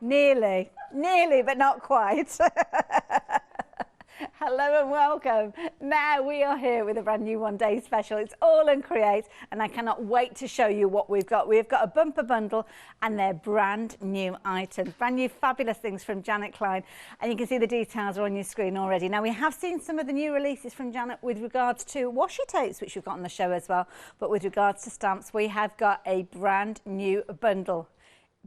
Nearly, but not quite. Hello and welcome. Now we are here with a brand new one-day special. It's AALL Create, and I cannot wait to show you what we've got. We've got a bumper bundle and they're brand new items, brand new fabulous things from Janet Pring, and you can see the details are on your screen already. Now we have seen some of the new releases from Janet with regards to washi tapes, which we've got on the show as well, but with regards to stamps, we have got a brand new bundle.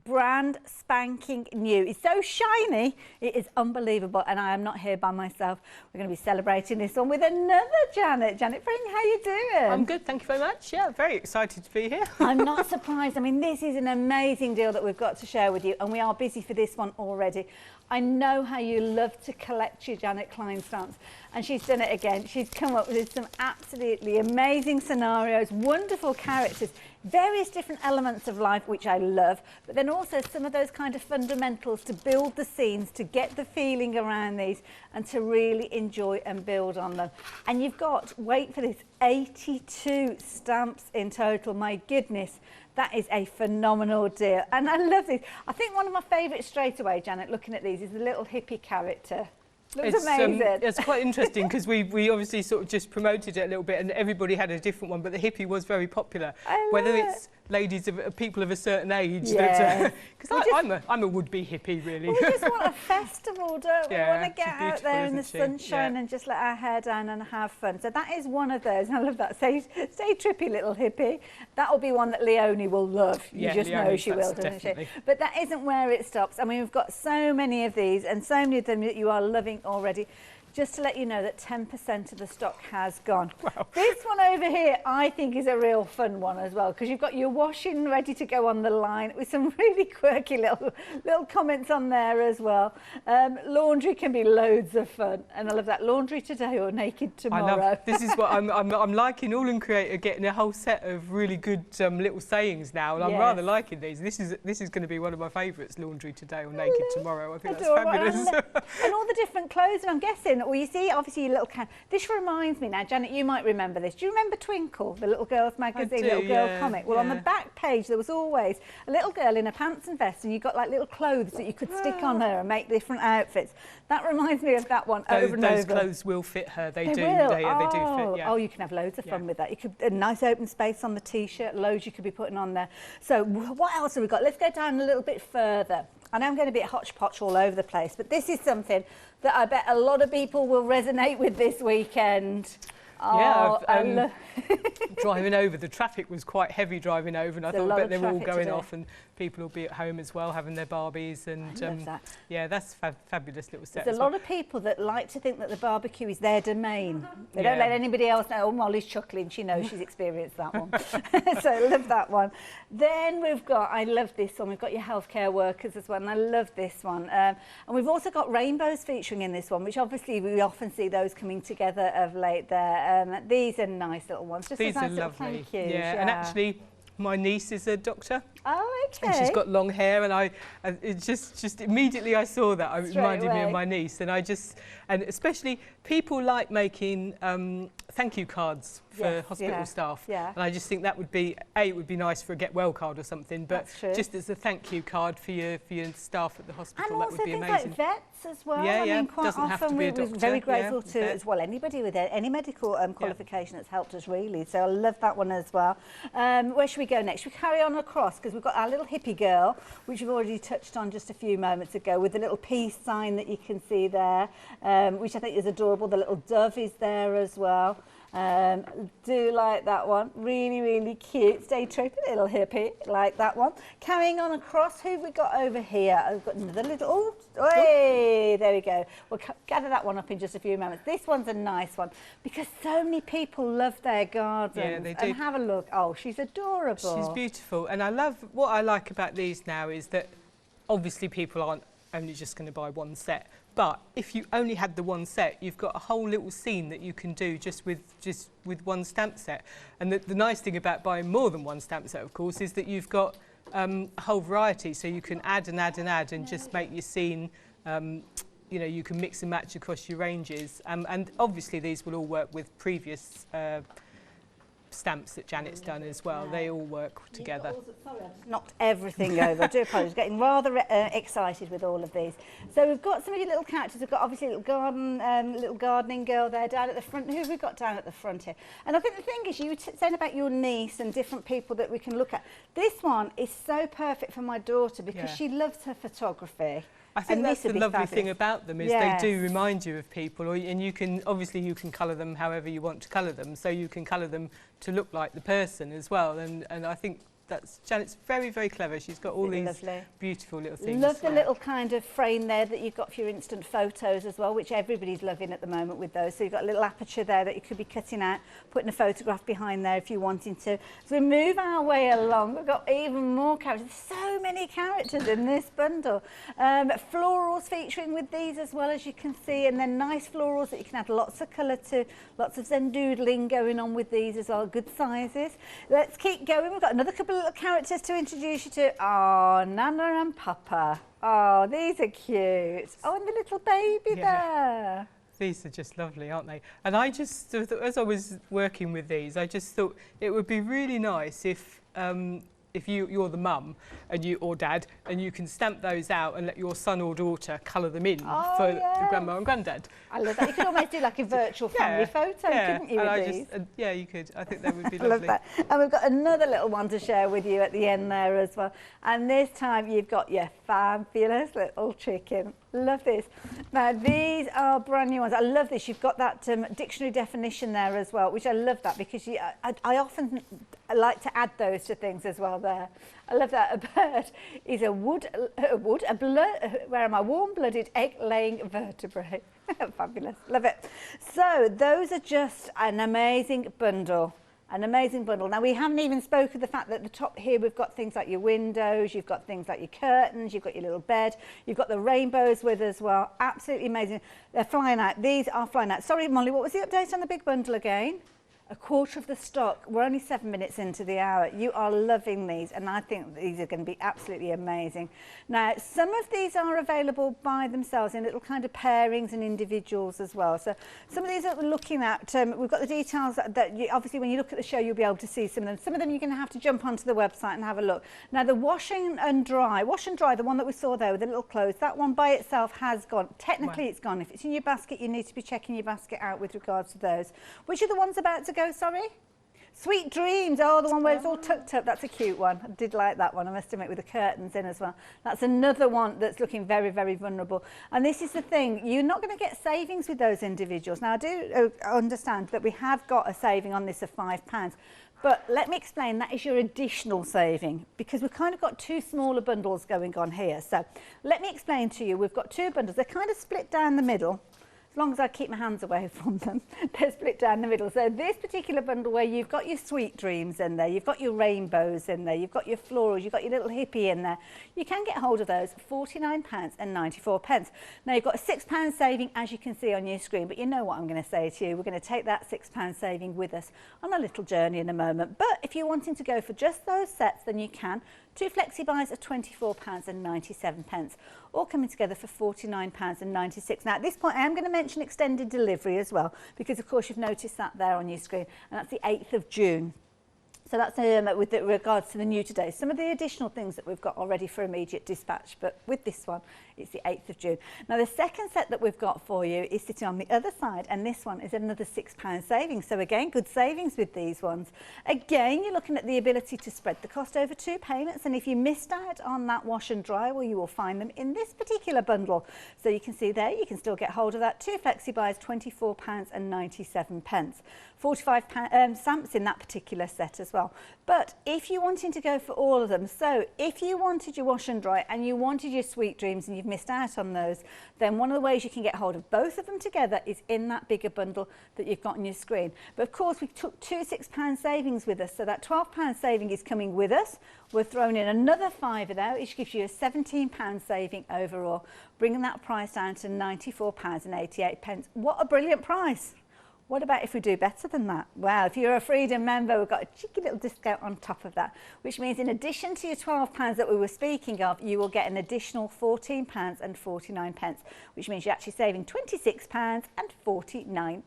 Brand spanking new. It's so shiny, it is unbelievable, and I am not here by myself. We're going to be celebrating this one with another Janet Pring. How you doing? I'm good, thank you very much. Yeah, very excited to be here. I'm not surprised. I mean, this is an amazing deal that we've got to share with you, and we are busy for this one already. I know how you love to collect your Janet Pring stamps, and she's done it again. She's come up with some absolutely amazing scenarios, wonderful characters, various different elements of life, which I love, but then also some of those kind of fundamentals to build the scenes, to get the feeling around these, and to really enjoy and build on them. And you've got, wait for this, 82 stamps in total. My goodness. That is a phenomenal deal, and I love these. I think one of my favourites straight away, Janet, looking at these, is the little hippie character. Looks amazing. It's quite interesting because we obviously sort of just promoted it a little bit, and everybody had a different one, but the hippie was very popular. Whether it's ladies of people of a certain age, yeah. Because I'm a would-be hippie, really. Well, we just want a festival, don't we? Yeah, We want to get out there in the sunshine and just let our hair down and have fun. So that is one of those. I love that. Stay trippy, little hippie. That'll be one that Leonie will love. You just know she will, doesn't she? But that isn't where it stops. I mean, we've got so many of these, and so many of them that you are loving already. Just to let you know that 10% of the stock has gone. Wow. This one over here, I think, is a real fun one as well, because you've got your washing ready to go on the line with some really quirky little comments on there as well. Laundry can be loads of fun, and I love that. Laundry today or naked tomorrow. This is what I'm liking. AALL Create are getting a whole set of really good little sayings now, and I'm rather liking these. This is going to be one of my favourites. Laundry today or naked tomorrow. I think that's fabulous. And all the different clothes, and I'm guessing. Well, you see, obviously, your little can. This reminds me now, Janet, you might remember this. Do you remember Twinkle, the little girls' magazine, little girl comic? Well, on the back page, there was always a little girl in a pants and vest, and you got like little clothes that you could stick on her and make different outfits. That reminds me of that one over and over. Those clothes will fit her. They do. Will. They do fit. Yeah. Oh, you can have loads of fun with that. You could a nice open space on the t-shirt, loads you could be putting on there. So what else have we got? Let's go down a little bit further. I know I'm going to be a hodgepodge all over the place, but this is something that I bet a lot of people will resonate with this weekend. Yeah, driving over, the traffic was quite heavy driving over, and I thought, I bet they were all going off, and people will be at home as well having their Barbies, and yeah, that's fabulous little set. There's a lot of people that like to think that the barbecue is their domain. They don't let anybody else know. Oh, Molly's chuckling, she knows she's experienced that one. So I love that one. Then we've got, I love this one, we've got your healthcare workers as well, and I love this one. And we've also got rainbows featuring in this one, which obviously we often see those coming together of late there. These are nice little ones. Just these a nice are lovely. Thank you. Yeah, and actually, my niece is a doctor. Oh, okay. And she's got long hair, and it just immediately I saw that, it reminded me of my niece, and and especially people like making thank you cards for hospital staff. Yeah. And I just think that would be, it would be nice for a get well card or something, but just as a thank you card for your staff at the hospital, that would be amazing. And also things like vets as well. Yeah, I mean, quite often we're very grateful to as well anybody with any medical qualification that's helped us really. So I love that one as well. Where should we go next? We carry on across because we've got our little hippie girl, which we've already touched on just a few moments ago, with the little peace sign that you can see there, which I think is adorable. The little dove is there as well. Do like that one. Really, really cute. Stay trippy, little hippie. Like that one. Carrying on across, who have we got over here? I've got another little... Oh, hey, there we go. We'll gather that one up in just a few moments. This one's a nice one because so many people love their gardens. Yeah, they do. And have a look. Oh, she's adorable. She's beautiful. And I love, what I like about these now is that obviously people aren't only just going to buy one set. But if you only had the one set, you've got a whole little scene that you can do just with one stamp set. And the nice thing about buying more than one stamp set, of course, is that you've got a whole variety. So you can add and add and add and just make your scene, you know, you can mix and match across your ranges. And obviously these will all work with previous stamps that Janet's done as well. They all work together. Sorry, I've just knocked everything over. I do apologise. Getting rather excited with all of these. So we've got some of your little characters. We've got obviously a little gardening girl there down at the front. Who have we got down at the front here? And I think the thing is, you were saying about your niece and different people that we can look at. This one is so perfect for my daughter because she loves her photography. I think that's the lovely thing about them is they do remind you of people, and you can colour them however you want to colour them, so you can colour them to look like the person as well, and I think that's Janet's very, very clever. She's got all these beautiful little things. Love the little kind of frame there that you've got for your instant photos as well, which everybody's loving at the moment with those. So you've got a little aperture there that you could be cutting out, putting a photograph behind there if you're wanting to. So we move our way along. We've got even more characters. There's so many characters in this bundle. Florals featuring with these as well, as you can see, and then nice florals that you can add lots of colour to, lots of zen doodling going on with these as well, good sizes. Let's keep going. We've got another couple of little characters to introduce you to. Oh, Nana and Papa. Oh, these are cute. Oh, and the little baby there. These are just lovely, aren't they? And I just, as I was working with these, I just thought it would be really nice if you're the mum or dad, and you can stamp those out and let your son or daughter colour them in for the grandma and granddad. I love that. You could almost do like a virtual family photo, couldn't you, with these? Yeah, you could. I think that would be lovely. I love that. And we've got another little one to share with you at the end there as well. And this time you've got your fabulous little chicken. Love this. Now, these are brand new ones. I love this. You've got that dictionary definition there as well, which I love that because I often like to add those to things as well there. I love that. A bird is a warm-blooded egg-laying vertebrate. Fabulous. Love it. So those are just an amazing bundle. An amazing bundle. Now, we haven't even spoken of the fact that at the top here we've got things like your windows, you've got things like your curtains, you've got your little bed, you've got the rainbows with as well. Absolutely amazing. They're flying out. These are flying out. Sorry, Molly, what was the update on the big bundle again? A quarter of the stock. We're only 7 minutes into the hour. You are loving these, and I think these are going to be absolutely amazing. Now, some of these are available by themselves in little kind of pairings and individuals as well. So some of these that we're looking at, we've got the details that obviously when you look at the show, you'll be able to see some of them. Some of them you're going to have to jump onto the website and have a look. Now, the wash and dry, the one that we saw there with the little clothes, that one by itself has gone. Technically, it's gone. If it's in your basket, you need to be checking your basket out with regards to those. Which are the ones about to go, sorry? Sweet Dreams. Oh, the one where it's all tucked up. That's a cute one. I did like that one, I must admit, with the curtains in as well. That's another one that's looking very, very vulnerable. And this is the thing, you're not going to get savings with those individuals. Now, I do understand that we have got a saving on this of £5. But let me explain, that is your additional saving, because we've kind of got two smaller bundles going on here. So let me explain to you, we've got two bundles. They're kind of split down the middle. As long as I keep my hands away from them, they're split down the middle. So this particular bundle where you've got your Sweet Dreams in there, you've got your rainbows in there, you've got your florals, you've got your little hippie in there, you can get hold of those for £49.94. Now you've got a £6 saving, as you can see on your screen, but you know what I'm going to say to you. We're going to take that £6 saving with us on a little journey in a moment. But if you're wanting to go for just those sets, then you can. Two flexi buys are £24.97, all coming together for £49.96. Now, at this point, I am going to mention extended delivery as well, because, of course, you've noticed that there on your screen, and that's the 8th of June. So that's with regards to the new today. Some of the additional things that we've got already for immediate dispatch, but with this one, it's the 8th of June. Now, the second set that we've got for you is sitting on the other side, and this one is another £6 savings. So again, good savings with these ones. Again, you're looking at the ability to spread the cost over 2 payments, and if you missed out on that wash and dry, well, you will find them in this particular bundle. So you can see there, you can still get hold of that. 2 flexi buys, £24.97. 45 stamps in that particular set as well. But if you're wanting to go for all of them, so if you wanted your wash and dry and you wanted your Sweet Dreams and you've missed out on those, then one of the ways you can get hold of both of them together is in that bigger bundle that you've got on your screen. But of course, we took 2 £6 savings with us, so that £12 saving is coming with us. We're throwing in another £5 there, which gives you a £17 saving overall, bringing that price down to £94.88. What a brilliant price! What about if we do better than that? Well, if you're a Freedom member, we've got a cheeky little discount on top of that, which means in addition to your £12 that we were speaking of, you will get an additional £14.49, which means you're actually saving £26.49.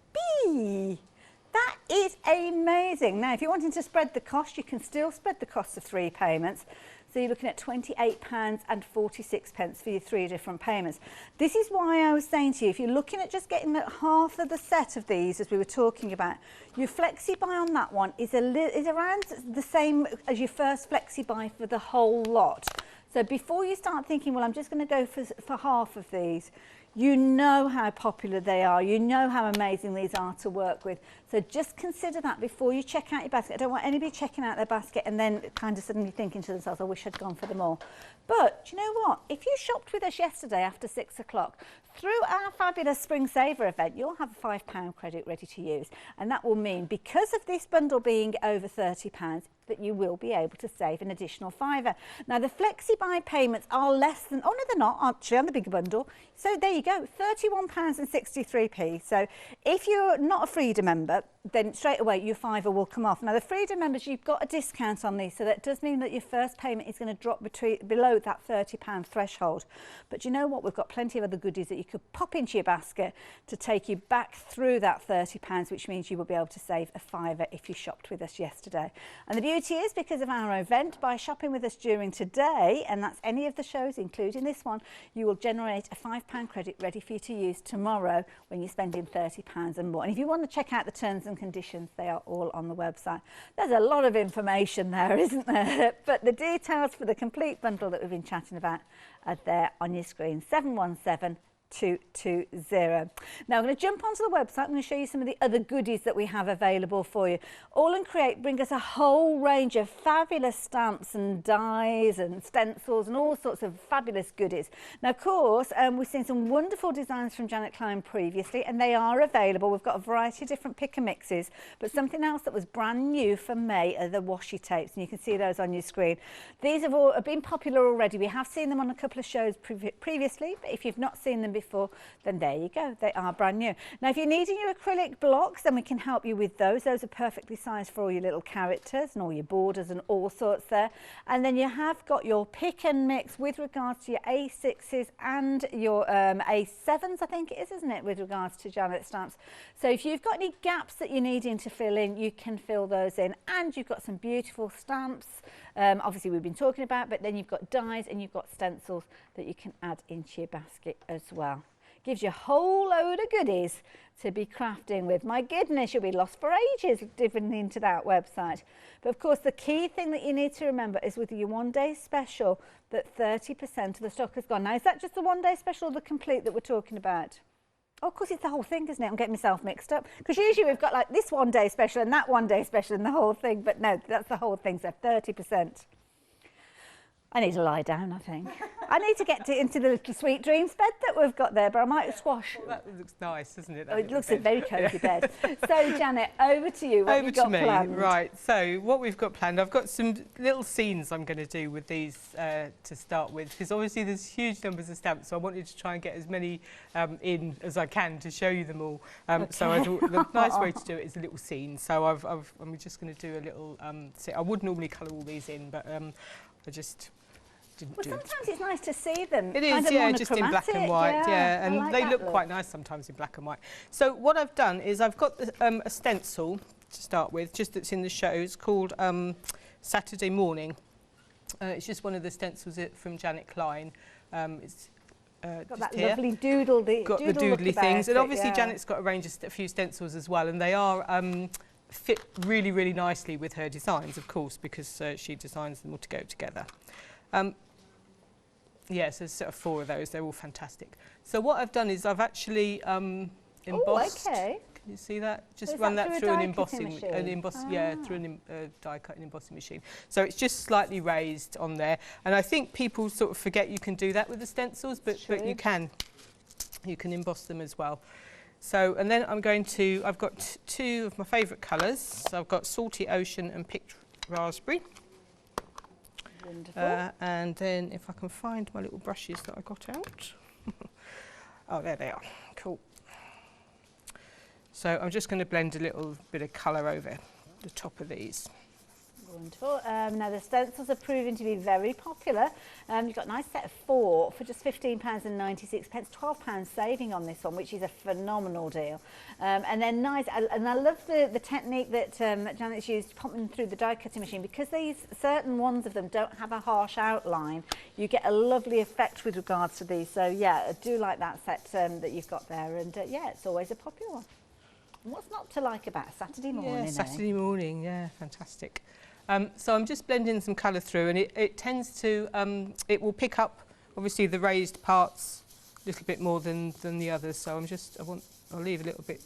that is amazing. Now, if you're wanting to spread the cost, you can still spread the cost of 3 payments. So you're looking at £28.46 for your 3 different payments. This is why I was saying to you, if you're looking at just getting half of the set of these, as we were talking about, your flexi buy on that one is around the same as your first flexi buy for the whole lot. So before you start thinking, well, I'm just going to go for half of these, you know how popular they are. You know how amazing these are to work with. So just consider that before you check out your basket. I don't want anybody checking out their basket and then kind of suddenly thinking to themselves, I wish I'd gone for them all. But do you know what? If you shopped with us yesterday after 6 o'clock, through our fabulous Spring Saver event, you'll have a £5 credit ready to use. And that will mean, because of this bundle being over £30, that you will be able to save an additional £5. Now, the flexi buy payments are less than, oh no, they're not, actually, on the bigger bundle. So there you go, £31.63. So if you're not a Freedom member, then straight away your £5 will come off. Now, the Freedom members, you've got a discount on these, so that does mean that your first payment is going to drop below that £30 threshold. But you know what? We've got plenty of other goodies that you could pop into your basket to take you back through that £30, which means you will be able to save a £5 if you shopped with us yesterday. And the beauty is, because of our event, by shopping with us during today, and that's any of the shows, including this one, you will generate a £5 credit ready for you to use tomorrow when you're spending £30 and more. And if you want to check out the terms and conditions, they are all on the website. There's a lot of information there, isn't there? But the details for the complete bundle that we've been chatting about are there on your screen. 717 220. Now I'm going to jump onto the website. I'm going to show you some of the other goodies that we have available for you. AALL Create bring us a whole range of fabulous stamps and dies and stencils and all sorts of fabulous goodies. Now, of course, we've seen some wonderful designs from Janet Pring previously, and they are available. We've got a variety of different pick and mixes, but something else that was brand new for May are the washi tapes, and you can see those on your screen. These have been popular already. We have seen them on a couple of shows previously, but if you've not seen them before, then there you go, they are brand new. Now, if you're needing your acrylic blocks, then we can help you with those. Those are perfectly sized for all your little characters and all your borders and all sorts there. And then you have got your pick and mix with regards to your A6s and your A7s, I think it is, isn't it, with regards to Janet stamps. So if you've got any gaps that you're needing to fill in, you can fill those in. And you've got some beautiful stamps, obviously we've been talking about, but then you've got dies and you've got stencils that you can add into your basket as well. Gives you a whole load of goodies to be crafting with. My goodness, you'll be lost for ages dipping into that website. But of course, the key thing that you need to remember is with your one-day special that 30% of the stock has gone. Now, is that just the one-day special or the complete that we're talking about? Oh, of course, it's the whole thing, isn't it? I'm getting myself mixed up. Because usually we've got like this one-day special and that one-day special and the whole thing. But no, that's the whole thing, so 30%. I need to lie down, I think. I need to get into the little Sweet Dreams bed that we've got there, but I might squash. Well, that looks nice, doesn't it? Oh, it looks a very cosy bed. So, Janet, over to you. What have you got planned? Right, so what we've got planned, I've got some little scenes I'm going to do with these to start with, because obviously there's huge numbers of stamps, so I wanted to try and get as many in as I can to show you them all. Okay. So I thought the nice way to do it is a little scene. So I'm just going to do a little, I would normally colour all these in, but I just didn't do it. Sometimes it's nice to see them. It is, yeah, just in black and white, yeah, and like they look quite nice sometimes in black and white. So what I've done is I've got a stencil to start with, just that's in the shows, called Saturday Morning. It's just one of the stencils from Janet Pring. It's got that lovely doodly, got the doodly things, and obviously Janet's got a range of a few stencils as well, and they are fit really, really nicely with her designs, of course, because she designs them all to go together. Yes, there's sort of 4 of those. They're all fantastic. So what I've done is I've actually embossed. Oh, okay. Can you see that? Just run that through an embossing, through a die cutting embossing machine. So it's just slightly raised on there. And I think people sort of forget you can do that with the stencils, but you can emboss them as well. So, and then I've got 2 of my favourite colours. So I've got Salty Ocean and Picked Raspberry. Wonderful. And then if I can find my little brushes that I got out. Oh, there they are. Cool. So I'm just going to blend a little bit of colour over the top of these. Wonderful. Now the stencils are proving to be very popular. You've got a nice set of 4 for just £15.96, £12 saving on this one, which is a phenomenal deal. And then nice, and I love the technique that Janet's used, to pop them through the die cutting machine, because these certain ones of them don't have a harsh outline. You get a lovely effect with regards to these. So yeah, I do like that set that you've got there, and yeah, it's always a popular one. What's not to like about Saturday morning? Yeah, Saturday morning, yeah, fantastic. So I'm just blending some colour through, and it tends to, it will pick up obviously the raised parts a little bit more than the others. So I'll leave a little bit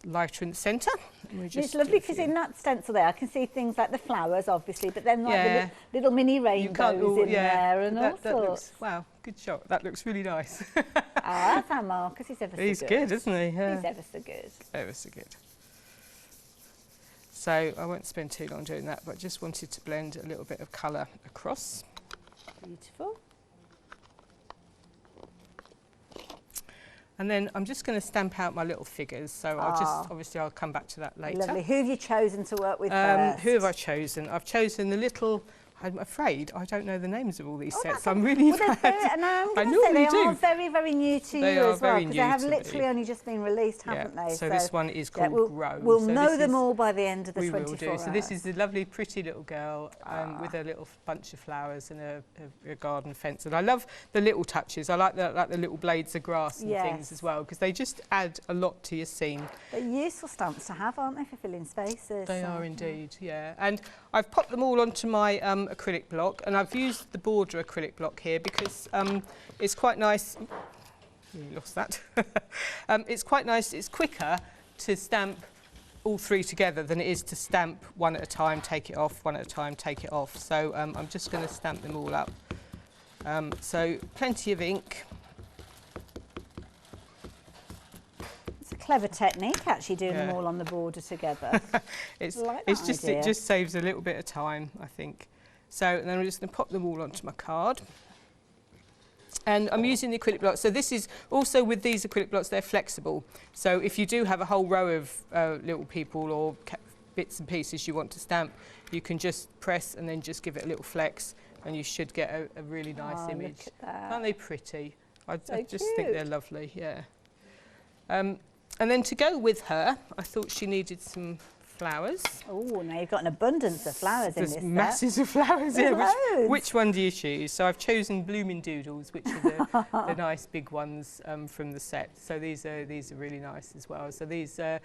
lighter in the centre. It's lovely because in that stencil there I can see things like the flowers obviously, but then like the little mini rainbows in there and all sorts. Wow, good shot. That looks really nice. That's our Marcus, he's ever so good. He's good, isn't he? Yeah. He's ever so good. Ever so good. So I won't spend too long doing that, but just wanted to blend a little bit of colour across. Beautiful. And then I'm just going to stamp out my little figures. So I'll come back to that later. Lovely. Who have you chosen to work with first? Who have I chosen? I've chosen the little, I'm afraid I don't know the names of all these sets. I'm really bad. I normally do. They are very, very new to you as well, because they have literally only just been released, haven't they? So this one is called Grow. We'll know them all by the end of the 24 hours. We will do. So this is the lovely, pretty little girl with a little bunch of flowers and a garden fence. And I love the little touches. I like the little blades of grass and things as well, because they just add a lot to your scene. They're useful stamps to have, aren't they, for filling spaces? They are indeed, yeah. And I've popped them all onto my acrylic block, and I've used the border acrylic block here because it's quite nice. You lost that. It's quite nice. It's quicker to stamp all 3 together than it is to stamp one at a time, take it off, one at a time, take it off. So I'm just going to stamp them all up. So plenty of ink. It's a clever technique, actually, doing them all on the border together. It just saves a little bit of time, I think. So then I'm just going to pop them all onto my card. And I'm using the acrylic blocks. So this is also, with these acrylic blocks, they're flexible. So if you do have a whole row of little people or bits and pieces you want to stamp, you can just press and then just give it a little flex, and you should get a really nice image. Look at that. Aren't they pretty? I just think they're lovely, yeah. And then to go with her, I thought she needed some flowers. Oh, now you've got an abundance of flowers in this set. There's masses of flowers here. Loads. Which one do you choose? So I've chosen Bloomin' Doodles, which are the nice big ones from the set. So these are really nice as well. So these are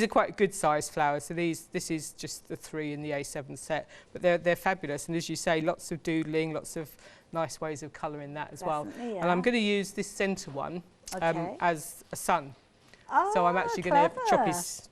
quite good sized flowers. So this is just the 3 in the A7 set, but they're fabulous. And as you say, lots of doodling, lots of nice ways of colouring that as well. Yeah. And I'm going to use this centre one as a sun. Oh, so I'm actually going to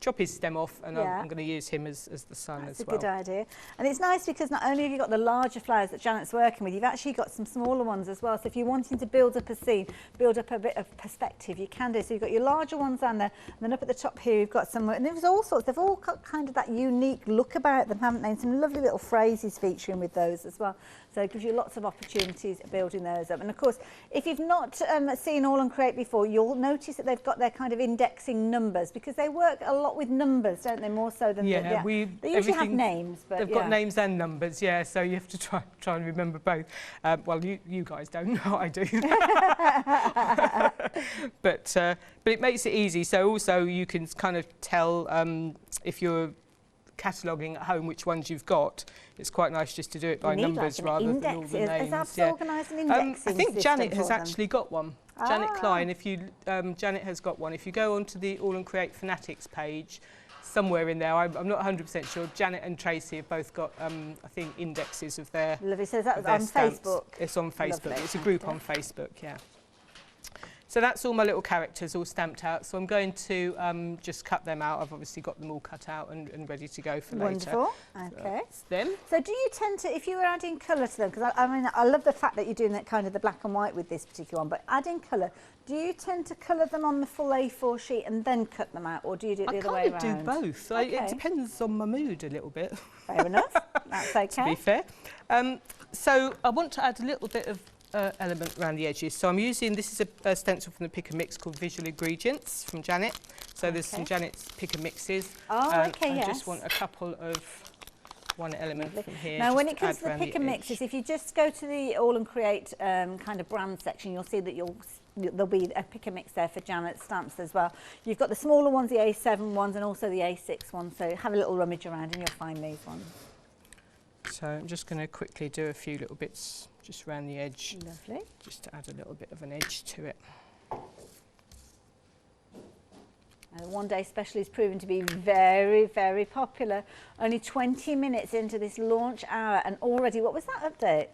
chop his stem off, and I'm going to use him as the sun as well. That's a good idea. And it's nice because not only have you got the larger flowers that Janet's working with, you've actually got some smaller ones as well. So if you're wanting to build up a scene, build up a bit of perspective, you can do. So you've got your larger ones down there, and then up at the top here you've got some, and there's all sorts, they've all got kind of that unique look about them, haven't they? And some lovely little phrases featuring with those as well. So it gives you lots of opportunities building those up. And of course, if you've not seen AALL Create before, you'll notice that they've got their kind of indexing numbers, because they work a lot with numbers, don't they, more so than they usually have names. But they've got names and numbers, yeah, so you have to try and remember both. Well, you guys don't know, I do. But it makes it easy. So also you can kind of tell if you're cataloguing at home which ones you've got. It's quite nice just to do it by numbers rather than all the names. Is that organised an indexing I think system Janet has actually got one. Janet Klein, Janet has got one. If you go onto the AALL Create Fanatics page, somewhere in there, I'm not 100% sure, Janet and Tracy have both got, I think, indexes of their Lovely. So that's on Facebook? It's on Facebook. Lovely. It's a group on Facebook, yeah. So that's all my little characters all stamped out. So I'm going to just cut them out. I've obviously got them all cut out and ready to go for later. Wonderful. Okay. So them. So do you tend to, if you were adding colour to them, because I mean, I love the fact that you're doing that kind of the black and white with this particular one, but adding colour, do you tend to colour them on the full A4 sheet and then cut them out, or do you do it the other way around? I kind of do both. Okay. It depends on my mood a little bit. Fair enough. That's okay. To be fair. So I want to add a little bit of element around the edges. So I'm using, this is a stencil from the Pick and Mix called Visual Ingredients from Janet. So there's some Janet's Pick and Mixes. Oh, okay, I just want a couple of one element from here. Now, just when it comes add to the around pick and edge. mixes, if you just go to the AALL Create kind of brand section, you'll see that there'll be a pick and mix there for Janet's stamps as well. You've got the smaller ones, the A7 ones, and also the A6 ones. So have a little rummage around and you'll find these ones. So I'm just going to quickly do a few little bits just around the edge. Lovely. Just to add a little bit of an edge to it. The One Day Special is proven to be very, very popular. Only 20 minutes into this launch hour, and already, what was that update?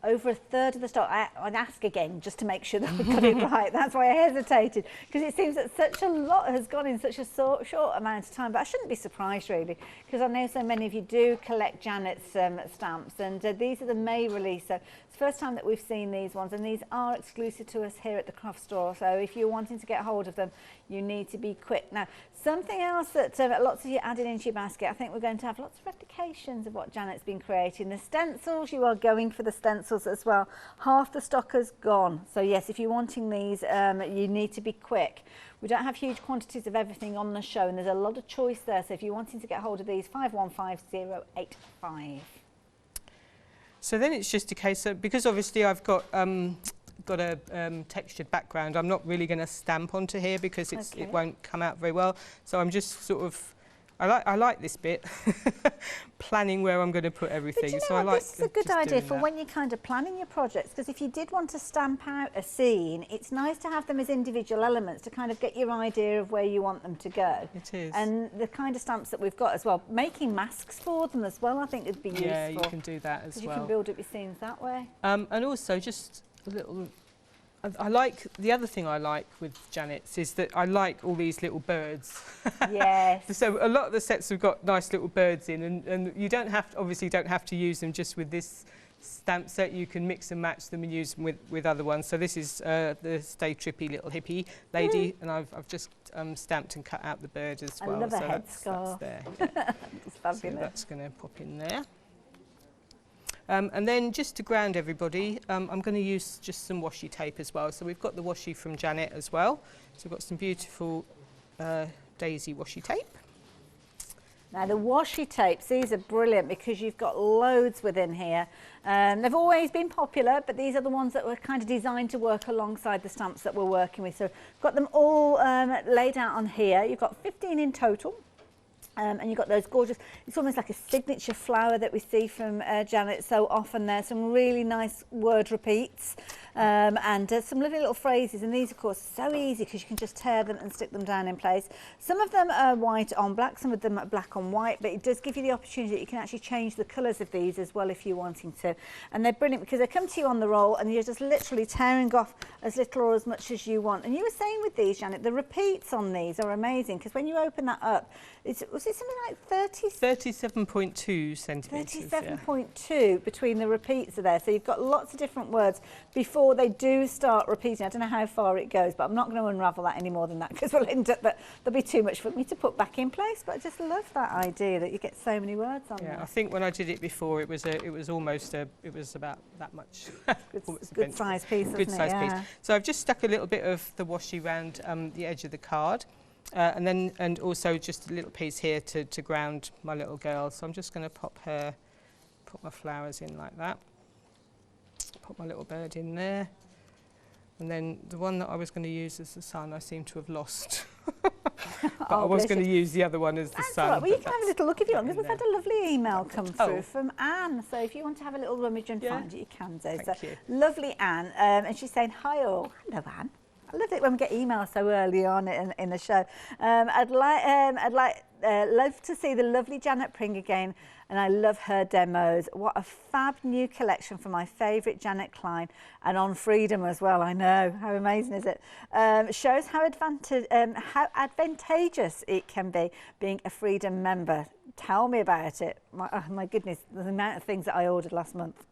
Over a third of the stock. I'd ask again just to make sure that we got it right. That's why I hesitated, because it seems that such a lot has gone in such a short amount of time. But I shouldn't be surprised really, because I know so many of you do collect Janet's stamps, and these are the May release. So it's the first time that we've seen these ones, and these are exclusive to us here at the craft store. So if you're wanting to get hold of them, you need to be quick. Now, something else that lots of you added into your basket, I think we're going to have lots of replications of what Janet's been creating. The stencils, you are going for the stencils as well. Half the stock has gone. So yes, if you're wanting these, you need to be quick. We don't have huge quantities of everything on the show, and there's a lot of choice there. So if you're wanting to get hold of these, 515085. So then it's just a case of, because obviously I've got a textured background, I'm not really going to stamp onto here because it won't come out very well. So I'm just sort of, I like this bit, planning where I'm going to put everything. But you know so what, I like this is a good idea for when you're kind of planning your projects, because if you did want to stamp out a scene, it's nice to have them as individual elements to kind of get your idea of where you want them to go. It is. And the kind of stamps that we've got as well, making masks for them as well, I think would be useful. Yeah, you can do that as well. You can build up your scenes that way. And also just a little, I like, the other thing I like with Janet's is that I like all these little birds. Yes. So a lot of the sets have got nice little birds in, and you don't have to, obviously don't have to use them just with this stamp set. You can mix and match them and use them with other ones. So this is the Stay Trippy Little Hippie Lady, and I've just stamped and cut out the bird as well. I love a so headscarf. that's there. Yeah. It's fabulous. So that's going to pop in there. And then just to ground everybody, I'm going to use just some washi tape as well. So we've got the washi from Janet as well. So we've got some beautiful daisy washi tape. Now the washi tapes, these are brilliant because you've got loads within here. They've always been popular, but these are the ones that were kind of designed to work alongside the stamps that we're working with. So got them all laid out on here. You've got 15 in total. And you've got those gorgeous, it's almost like a signature flower that we see from Janet so often there. Some really nice word repeats and some lovely little phrases. And these, of course, are so easy because you can just tear them and stick them down in place. Some of them are white on black, some of them are black on white, but it does give you the opportunity that you can actually change the colours of these as well if you're wanting to. And they're brilliant because they come to you on the roll and you're just literally tearing off as little or as much as you want. And you were saying with these, Janet, the repeats on these are amazing because when you open that up, was it something like 37.2 centimetres. 37.2 between the repeats are there. So you've got lots of different words before they do start repeating. I don't know how far it goes, but I'm not going to unravel that any more than that because we'll end up that there'll be too much for me to put back in place. But I just love that idea that you get so many words on there. I think when I did it before, it was about that much. Good size piece, good size piece. So I've just stuck a little bit of the washi around the edge of the card. And also just a little piece here to ground my little girl. So I'm just going to put my flowers in like that. Put my little bird in there. And then the one that I was going to use as the sun, I seem to have lost. But I was going to use the other one as the sun. Right. Well, you can have a little look if you want, because we've had a lovely email come through from Anne. So if you want to have a little rummage and find it, you can do. Thank you. Lovely Anne. And she's saying, hi all. Hello, Anne. I love it when we get emails so early on in the show. I'd love to see the lovely Janet Pring again, and I love her demos. What a fab new collection for my favourite Janet Klein, and on Freedom as well. I know, how amazing is it? Shows how advantageous it can be being a Freedom member. Tell me about it. My goodness, the amount of things that I ordered last month.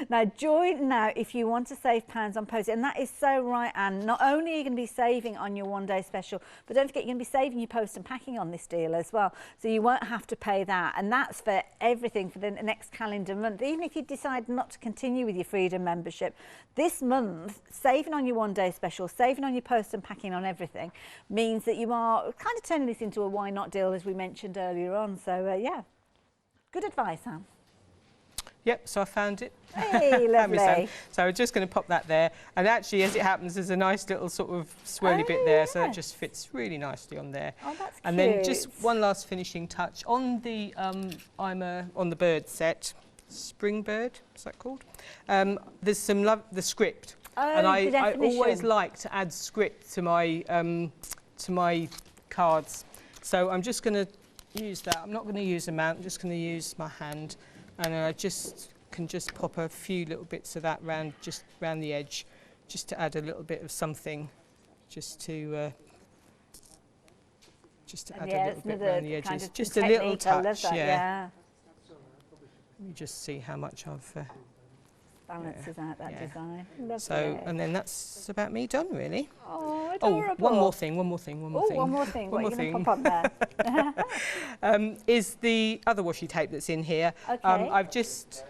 Now, join now if you want to save pounds on postage. And that is so right, Anne. Not only are you going to be saving on your one-day special, but don't forget you're going to be saving your post and packing on this deal as well. So you won't have to pay that. And that's for everything for the next calendar month. Even if you decide not to continue with your Freedom membership, this month, saving on your one-day special, saving on your post and packing on everything, means that you are kind of turning this into a why not deal, as we mentioned earlier on. So, yeah. Good advice, Anne. Yep, so I found it. Hey, lovely. So we're just going to pop that there. And actually, as it happens, there's a nice little sort of swirly bit there, so that just fits really nicely on there. Oh, that's cute. And then just one last finishing touch on the on the bird set, spring bird, is that called? There's some the script, and I always like to add script to my cards. So I'm just going to use that. I'm not going to use a mount. I'm just going to use my hand. And I can just pop a few little bits of that round the edge, just to add a little bit of something, just to add a little bit around the edges, just a little touch. Yeah. Let me just see how much I've balances out that design. Lovely. So, and then that's about me done, really. Oh, adorable. Oh, one more thing. One more thing. What are you going to pop on there? Is the other washi tape that's in here. Okay. I've just,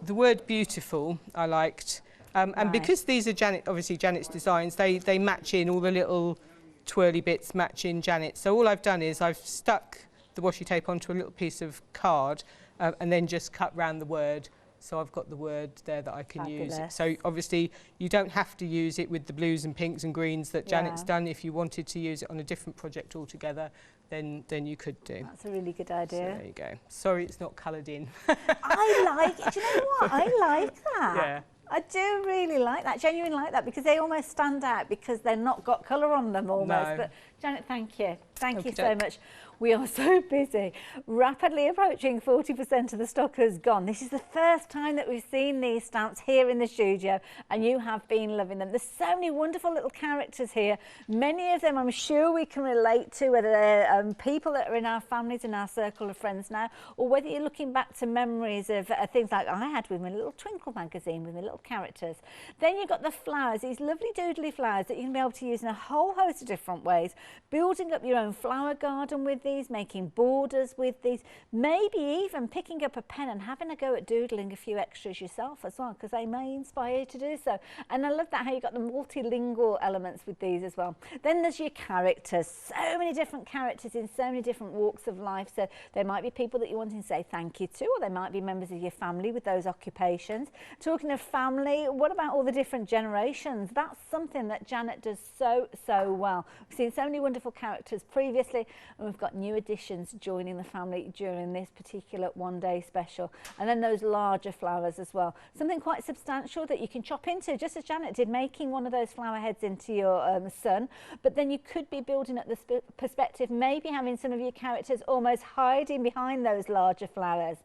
the word beautiful I liked. And because these are obviously Janet's designs, they match in, all the little twirly bits match in Janet. So all I've done is I've stuck the washi tape onto a little piece of card and then just cut round the word. So I've got the word there that I can use. So obviously you don't have to use it with the blues and pinks and greens that Janet's done. If you wanted to use it on a different project altogether, then you could do. That's a really good idea. So there you go. Sorry it's not coloured in. I like it. Do you know what? I like that. Yeah. I do really like that, genuinely like that, because they almost stand out because they're not got colour on them almost. No. But Janet, thank you. Thank you so much. We are so busy. Rapidly approaching 40% of the stock has gone. This is the first time that we've seen these stamps here in the studio, and you have been loving them. There's so many wonderful little characters here. Many of them I'm sure we can relate to, whether they're people that are in our families, in our circle of friends now, or whether you're looking back to memories of things like I had with my little Twinkle magazine with my little characters. Then you've got the flowers, these lovely doodly flowers that you can be able to use in a whole host of different ways, building up your own flower garden with these, making borders with these, maybe even picking up a pen and having a go at doodling a few extras yourself as well, because they may inspire you to do so. And I love that how you got the multilingual elements with these as well. Then there's your characters, so many different characters in so many different walks of life. So there might be people that you want to say thank you to, or they might be members of your family with those occupations. Talking of family, what about all the different generations? That's something that Janet does so well. We've seen so many wonderful characters previously, and we've got new additions joining the family during this particular one-day special. And then those larger flowers as well. Something quite substantial that you can chop into, just as Janet did, making one of those flower heads into your son. But then you could be building up the perspective, maybe having some of your characters almost hiding behind those larger flowers.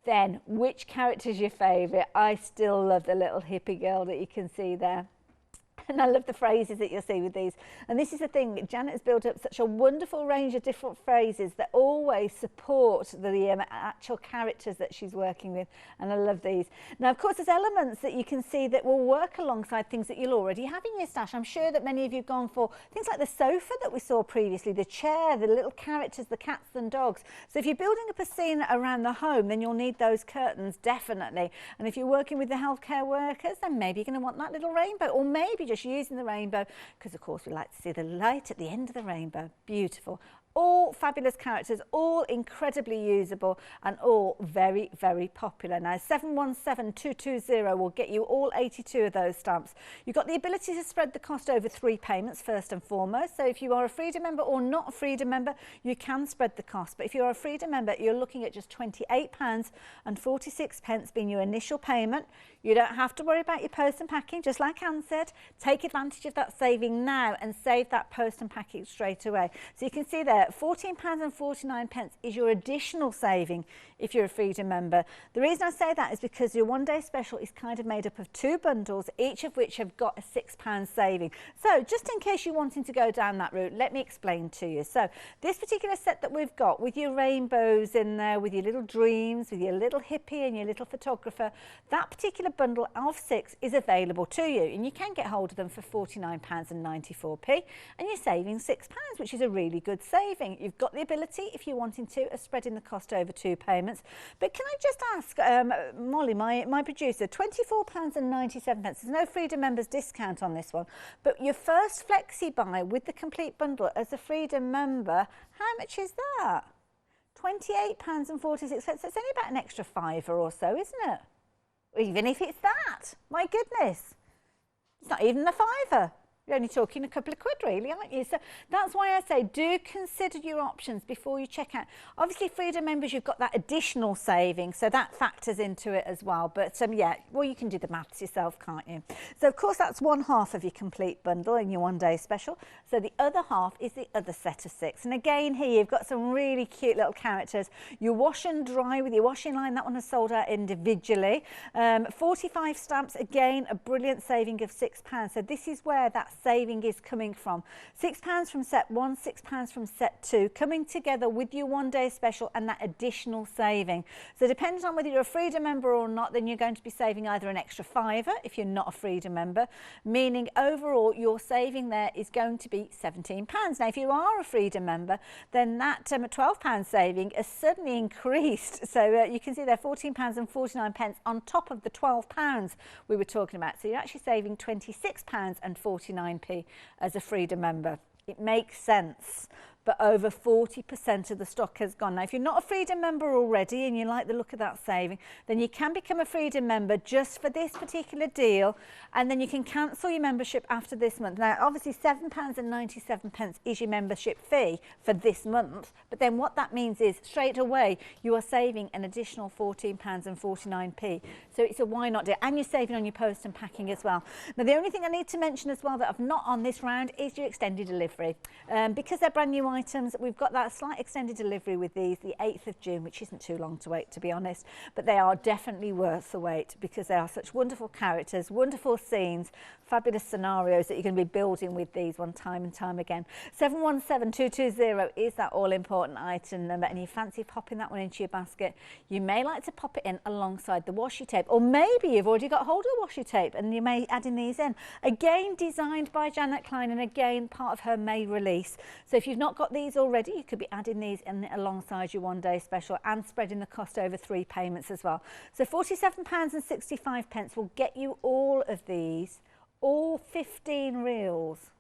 Then, which character's your favourite? I still love the little hippie girl that you can see there. And I love the phrases that you'll see with these. And this is the thing, Janet has built up such a wonderful range of different phrases that always support the actual characters that she's working with. And I love these. Now, of course, there's elements that you can see that will work alongside things that you'll already have in your stash. I'm sure that many of you have gone for things like the sofa that we saw previously, the chair, the little characters, the cats and dogs. So if you're building up a scene around the home, then you'll need those curtains, definitely. And if you're working with the healthcare workers, then maybe you're going to want that little rainbow, or maybe just using the rainbow, because of course we like to see the light at the end of the rainbow. Beautiful. All fabulous characters, all incredibly usable, and all very, very popular. Now 717220 will get you all 82 of those stamps. You've got the ability to spread the cost over 3 payments first and foremost. So if you are a Freedom member or not a Freedom member, you can spread the cost. But if you're a Freedom member, you're looking at just £28.46 being your initial payment. You don't have to worry about your post and packing, just like Anne said. Take advantage of that saving now and save that post and packing straight away. So you can see there, £14.49 is your additional saving if you're a Freedom member. The reason I say that is because your one-day special is kind of made up of 2 bundles, each of which have got a £6 saving. So just in case you're wanting to go down that route, let me explain to you. So this particular set that we've got with your rainbows in there, with your little dreams, with your little hippie and your little photographer, that particular bundle of 6 is available to you, and you can get hold of them for £49.94, and you're saving £6, which is a really good saving. You've got the ability, if you're wanting to, of spreading the cost over 2 payments. But can I just ask, Molly, my producer, £24.97. There's no Freedom members discount on this one, but your first flexi buy with the complete bundle as a Freedom member, how much is that? £28.46. It's only about an extra fiver or so, isn't it? Even if it's that, my goodness. It's not even a fiver. You're only talking a couple of quid really, aren't you? So that's why I say do consider your options before you check out. Obviously Freedom members, you've got that additional saving, so that factors into it as well. But yeah, well, you can do the maths yourself, can't you? So of course that's one half of your complete bundle in your one day special. So the other half is the other set of 6. And again here you've got some really cute little characters. Your wash and dry with your washing line, that one has sold out individually. 45 stamps, again a brilliant saving of £6. So this is where that saving is coming from. £6 from set 1, £6 from set 2, coming together with your one day special and that additional saving. So depending on whether you're a Freedom member or not, then you're going to be saving either an extra fiver if you're not a Freedom member, meaning overall your saving there is going to be £17. Now if you are a Freedom member, then that £12 saving has suddenly increased. So you can see there £14.49 on top of the £12 we were talking about. So you're actually saving £26.49 as a Freedom member. It makes sense, but over 40% of the stock has gone. Now, if you're not a Freedom member already and you like the look of that saving, then you can become a Freedom member just for this particular deal, and then you can cancel your membership after this month. Now, obviously £7.97 is your membership fee for this month, but then what that means is straight away you are saving an additional £14.49. So it's a why not deal, and you're saving on your post and packing as well. Now, the only thing I need to mention as well that I've not on this round is your extended delivery. Because they're brand new items, we've got that slight extended delivery with these, the 8th of June, which isn't too long to wait, to be honest, but they are definitely worth the wait because they are such wonderful characters, wonderful scenes, fabulous scenarios that you're going to be building with these one time and time again. 717220 is that all-important item number, and you fancy popping that one into your basket, you may like to pop it in alongside the washi tape, or maybe you've already got hold of the washi tape and you may add in these in. Again, designed by Janet Klein, and again part of her May release. So if you've not got these already, you could be adding these in alongside your one day special and spreading the cost over 3 payments as well. So £47.65 will get you all of these, all 15 reels.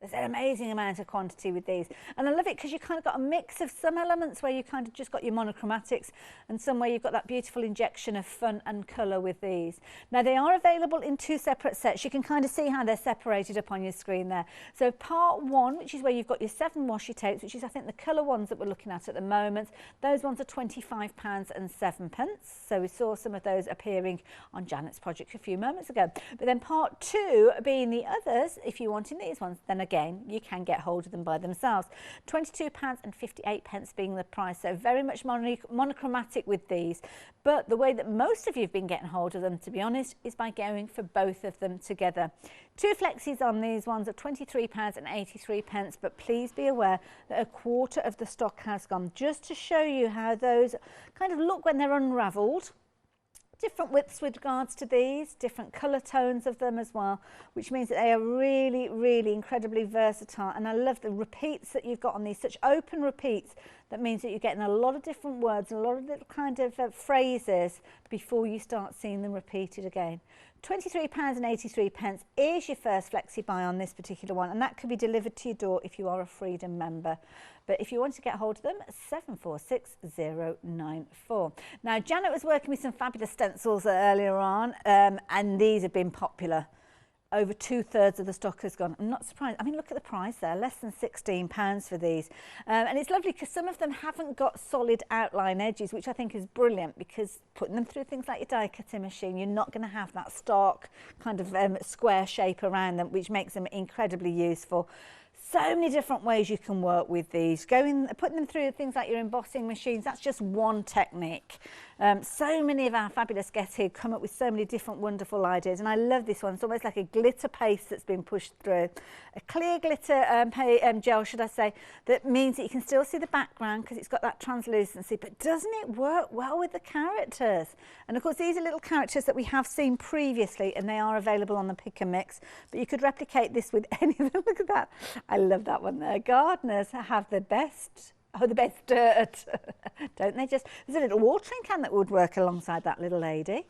There's an amazing amount of quantity with these, and I love it because you kind of got a mix of some elements where you kind of just got your monochromatics and some where you've got that beautiful injection of fun and colour with these. Now they are available in 2 separate sets. You can kind of see how they're separated up on your screen there. So part 1, which is where you've got your 7 washi tapes, which is I think the colour ones that we're looking at the moment. Those ones are £25.07. So we saw some of those appearing on Janet's project a few moments ago. But then part 2 being the others, if you're wanting these ones, then again you can get hold of them by themselves. £22.58 being the price, so very much monochromatic with these, but the way that most of you have been getting hold of them, to be honest, is by going for both of them together. 2 flexis on these ones at £23.83, but please be aware that a quarter of the stock has gone, just to show you how those kind of look when they're unravelled. Different widths with regards to these, different colour tones of them as well, which means that they are really, really incredibly versatile. And I love the repeats that you've got on these, such open repeats. That means that you're getting a lot of different words, a lot of little kind of phrases before you start seeing them repeated again. £23.83 is your first flexi buy on this particular one, and that can be delivered to your door if you are a Freedom member. But if you want to get hold of them, 746094. Now, Janet was working with some fabulous stencils earlier on, and these have been popular. Over 2/3 of the stock has gone. I'm not surprised. I mean, look at the price there, less than £16 for these. And it's lovely because some of them haven't got solid outline edges, which I think is brilliant, because putting them through things like your die cutting machine, you're not going to have that stark kind of square shape around them, which makes them incredibly useful. So many different ways you can work with these. Putting them through things like your embossing machines, that's just one technique. So many of our fabulous guests here come up with so many different wonderful ideas, and I love this one. It's almost like a glitter paste that's been pushed through. A clear glitter gel, should I say, that means that you can still see the background because it's got that translucency, but doesn't it work well with the characters? And of course these are little characters that we have seen previously, and they are available on the Pick and Mix, but you could replicate this with any of them. Look at that. I love that one there. Gardeners have the best dirt, don't they? There's a little watering can that would work alongside that little lady.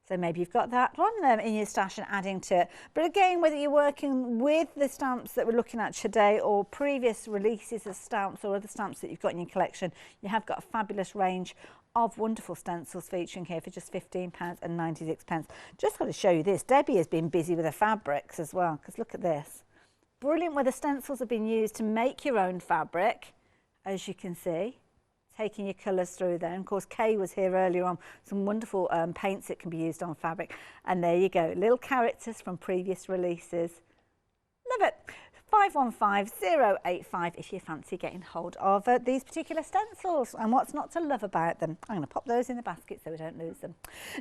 So maybe you've got that one in your stash and adding to it. But again, whether you're working with the stamps that we're looking at today or previous releases of stamps or other stamps that you've got in your collection, you have got a fabulous range of wonderful stencils featuring here for just £15.96. Just got to show you this. Debbie has been busy with her fabrics as well, because look at this. Brilliant where the stencils have been used to make your own fabric, as you can see. Taking your colours through there. And of course, Kay was here earlier on, some wonderful paints that can be used on fabric. And there you go, little characters from previous releases. Love it. 515085 if you fancy getting hold of these particular stencils. And what's not to love about them? I'm going to pop those in the basket so we don't lose them.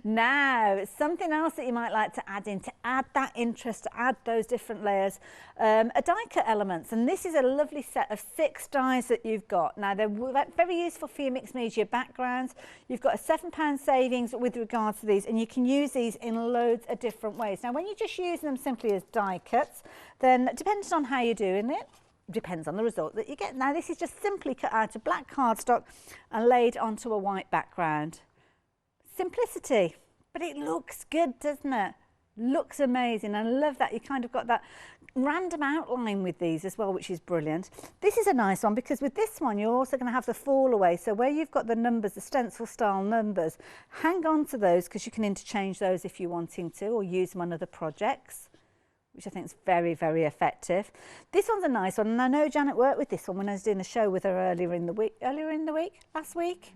Now, something else that you might like to add in, to add that interest, to add those different layers, are die cut elements. And this is a lovely set of 6 dies that you've got. Now, they're very useful for your mixed media backgrounds. You've got a £7 savings with regards to these, and you can use these in loads of different ways. Now, when you're just using them simply as die cuts, then depending on how you're doing it, depends on the result that you get. Now, this is just simply cut out of black cardstock and laid onto a white background. Simplicity, but it looks good, doesn't it? Looks amazing. I love that you kind of got that random outline with these as well, which is brilliant. This is a nice one because with this one you're also going to have the fall away, so where you've got the numbers, the stencil style numbers, hang on to those because you can interchange those if you're wanting to, or use them on other projects, which I think is very, very effective. This one's a nice one, and I know Janet worked with this one when I was doing a show with her earlier in the week, last week.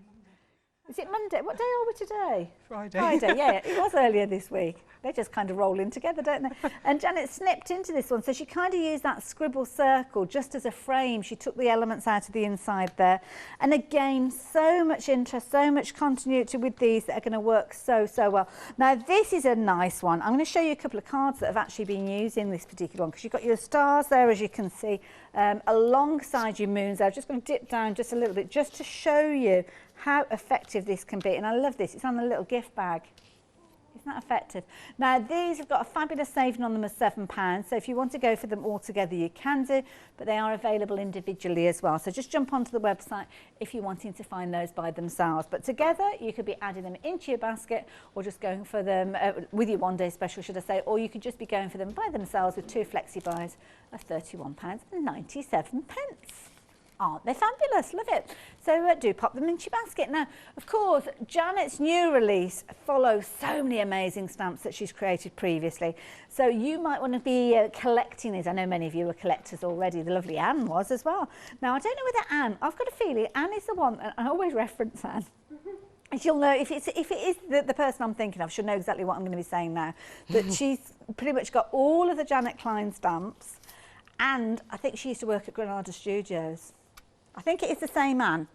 Is it Monday? What day are we today? Friday. Friday, yeah, it was earlier this week. They just kind of roll in together, don't they? And Janet snipped into this one, so she kind of used that scribble circle just as a frame. She took the elements out of the inside there. And again, so much interest, so much continuity with these that are going to work so, so well. Now, this is a nice one. I'm going to show you a couple of cards that have actually been used in this particular one, because you've got your stars there, as you can see, alongside your moons. I'm just going to dip down just a little bit just to show you how effective this can be. And I love this. It's on a little gift bag. Isn't that effective? Now, these have got a fabulous saving on them of £7. So if you want to go for them all together, you can do, but they are available individually as well. So just jump onto the website if you're wanting to find those by themselves. But together, you could be adding them into your basket or just going for them with your one-day special, should I say, or you could just be going for them by themselves with 2 flexi buys of £31.97. Aren't they fabulous? Love it. So do pop them into your basket. Now, of course, Janet's new release follows so many amazing stamps that she's created previously. So you might want to be collecting these. I know many of you are collectors already. The lovely Anne was as well. Now, I don't know whether Anne, I've got a feeling Anne is the one, and I always reference Anne. She'll know, if it is the person I'm thinking of, she'll know exactly what I'm going to be saying now. That she's pretty much got all of the Janet Klein stamps, and I think she used to work at Granada Studios. I think it is the same Anne,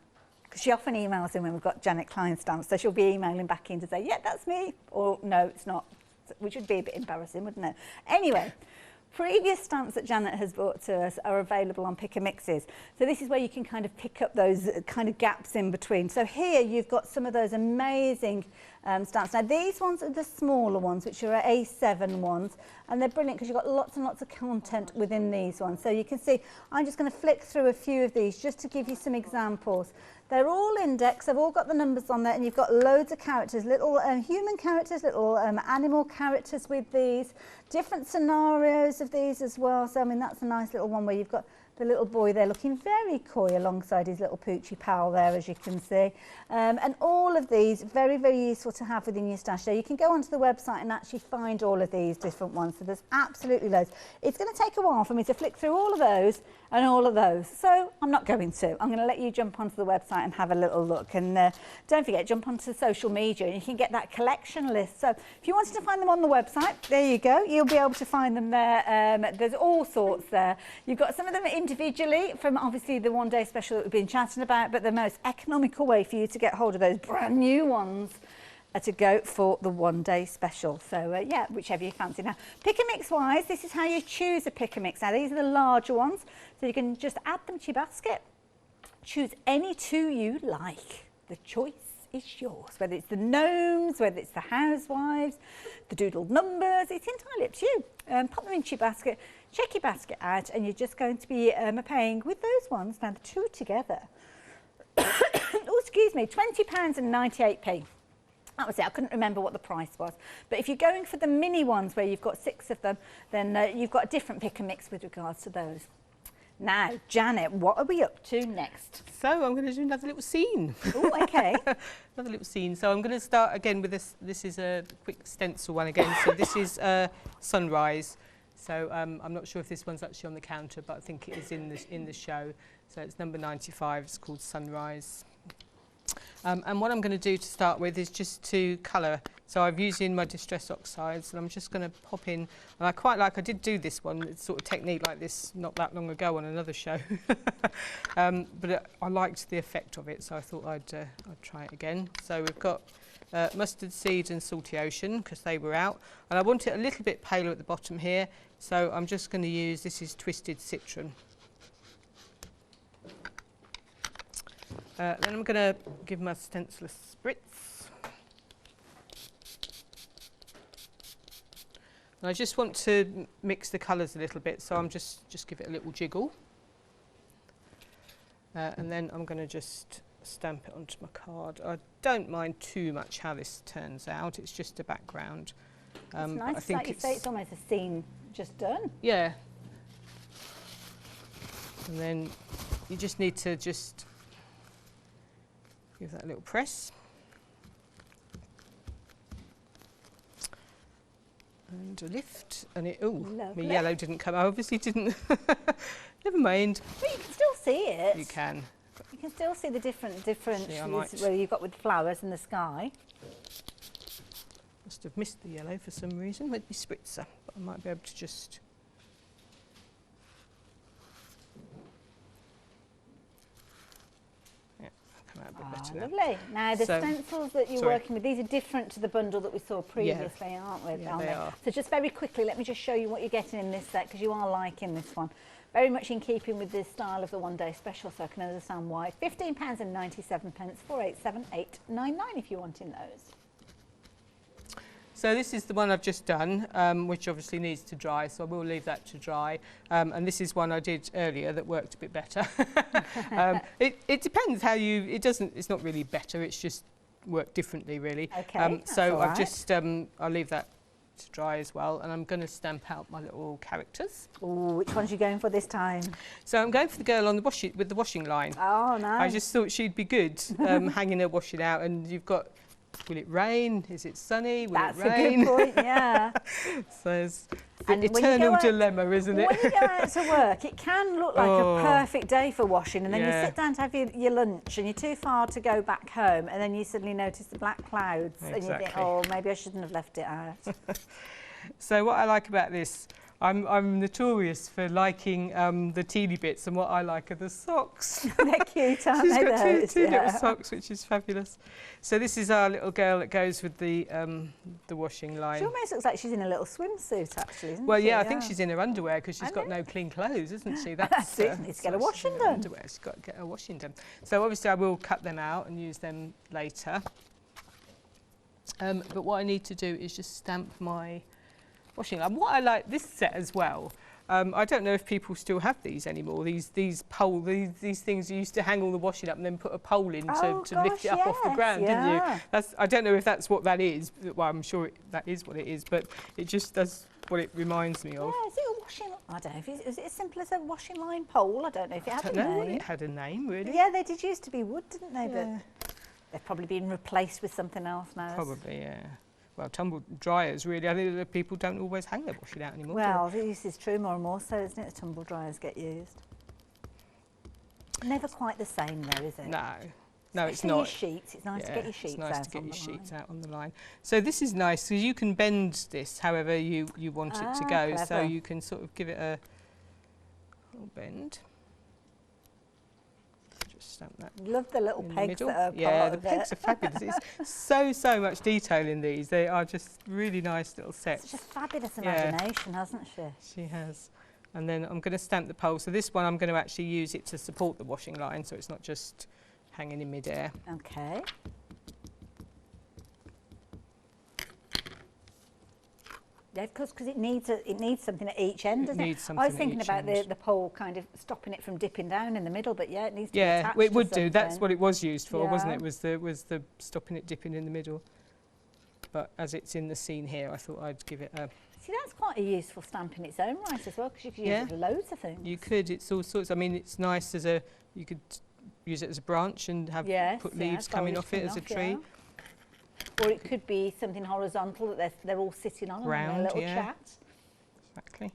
because she often emails in when we've got Janet Klein stamps, so she'll be emailing back in to say, yeah, that's me, or no, it's not, which would be a bit embarrassing, wouldn't it? Anyway, previous stamps that Janet has brought to us are available on Pick and Mixes. So this is where you can kind of pick up those kind of gaps in between. So here you've got some of those amazing stamps. Now these ones are the smaller ones, which are A7 ones, and they're brilliant because you've got lots and lots of content within these ones. So you can see, I'm just going to flick through a few of these just to give you some examples. They're all indexed, they've all got the numbers on there, and you've got loads of characters, little human characters, little animal characters with these, different scenarios of these as well. So I mean, that's a nice little one where you've got the little boy there looking very coy alongside his little poochy pal there, as you can see. And all of these, very, very useful to have within your stash. So you can go onto the website and actually find all of these different ones. So there's absolutely loads. It's going to take a while for me to flick through all of those and all of those. So I'm not going to. I'm going to let you jump onto the website and have a little look. And don't forget, jump onto social media and you can get that collection list. So if you wanted to find them on the website, there you go. You'll be able to find them there. There's all sorts there. You've got some of them individually from obviously the one day special that we've been chatting about, but the most economical way for you to get hold of those brand new ones are to go for the one day special. So yeah, whichever you fancy. Now, pick and mix wise, this is how you choose a pick and mix. Now these are the larger ones, so you can just add them to your basket. Choose any two you like. The choice is yours, whether it's the gnomes, whether it's the housewives, the doodled numbers, it's entirely up to you. Pop them into your basket, check your basket out, and you're just going to be paying with those ones, now the two together, oh excuse me, £20.98. That was it. I couldn't remember what the price was. But if you're going for the mini ones where you've got 6 of them, then you've got a different pick and mix with regards to those. Now, Janet, what are we up to next? So I'm going to do another little scene. Oh, okay. Another little scene. So I'm going to start again with this. This is a quick stencil one again. So this is Sunrise. So I'm not sure if this one's actually on the counter, but I think it is in the show. So it's number 95. It's called Sunrise. And what I'm going to do to start with is just to colour. So I've used in my Distress Oxides, and I'm just going to pop in. And I did do this one, it's sort of technique like this not that long ago on another show. But I liked the effect of it, so I thought I'd try it again. So we've got Mustard Seed and Salty Ocean, because they were out. And I want it a little bit paler at the bottom here, so I'm just going to use, this is Twisted Citron. Then I'm going to give my stencil a spritz. And I just want to mix the colours a little bit, so I'm just give it a little jiggle. And then I'm going to just stamp it onto my card. I don't mind too much how this turns out, it's just a background. It's nice, I think like you say, it's almost a scene just done. Yeah. And then you just need to just give that a little press. And a lift. And it, oh, my yellow didn't come. I obviously didn't. Never mind. But you can still see it. You can. You can still see the difference Actually, where you've got with flowers in the sky. Must have missed the yellow for some reason with the spritzer, but I might be able to just. Come out a bit better now. Lovely. Now the stencils that you're working with, these are different to the bundle that we saw previously, aren't they? Yeah, they are. So just very quickly, let me just show you what you're getting in this set, because you are liking this one. Very much in keeping with the style of the one-day special, so I can understand why. £15.97, 487,899 if you're wanting those. So this is the one I've just done, which obviously needs to dry, so I will leave that to dry. And this is one I did earlier that worked a bit better. It depends how you, it's not really better, it's just worked differently really. Okay, so I've just, I'll leave that to dry as well, and I'm going to stamp out my little characters. Ooh, which ones are you going for this time? So I'm going for the girl on the with the washing line. Oh, nice. I just thought she'd be good, hanging her washing out, and you've got, will it rain? Is it sunny? Will it rain? That's a good point, yeah. So it's the eternal dilemma, isn't it? When you go out to work, it can look like a perfect day for washing, and then you sit down to have your lunch, and you're too far to go back home, and then you suddenly notice the black clouds, and you think, oh, maybe I shouldn't have left it out. So what I like about this, I'm notorious for liking the teeny bits, and what I like are the socks. They're cute, aren't they? She's got two little socks, which is fabulous. So this is our little girl that goes with the washing line. She almost looks like she's in a little swimsuit, actually, isn't well, she? yeah, I think she's in her underwear because she's got no clean clothes, isn't she? That's it. Needs to get her washing done. Underwear. She's got to get her washing done. So obviously I will cut them out and use them later. But what I need to do is just stamp my washing line. What I like this set as well, I don't know if people still have these anymore. These things you used to hang all the washing up and then put a pole in to lift it up off the ground, didn't you? I don't know if that's what that is. Well, I'm sure that is what it is, but it just does what it reminds me of. Yeah, is it a washing? I don't know. Is it as simple as a washing line pole? I don't know if it had a name. I don't know it had a name, really. Yeah, they did used to be wood, didn't they? Yeah. But they've probably been replaced with something else now. Probably, yeah. Well, tumble dryers, really. I think that people don't always hang their washing out anymore. Well, this is true more and more so, isn't it? The tumble dryers get used. Never quite the same, though, is it? No, it's not. Your sheets. It's nice to get your sheets out. It's nice to get your sheets out on the line. So this is nice because you can bend this however you want it to go. Clever. So you can sort of give it a little bend. Stamp that. Love the little pegs that are part of it. Yeah, the pegs are fabulous. It's so much detail in these. They are just really nice little sets. Such a fabulous imagination, hasn't she? She has. And then I'm going to stamp the pole. So this one I'm going to actually use it to support the washing line, so it's not just hanging in midair. Okay. Yeah, because it needs something at each end, doesn't it? I was thinking about the pole kind of stopping it from dipping down in the middle, but yeah, it needs to be attached it would to something. do. That's what it was used for, wasn't it? Was the stopping it dipping in the middle. but as it's in the scene here, I thought I'd give it a... See, that's quite a useful stamp in its own right as well, because you could use it for loads of things. You could, it's all sorts, I mean, it's nice as you could use it as a branch and have put leaves coming off it as a tree. Or it could be something horizontal that they're all sitting on and having a little chat. Exactly.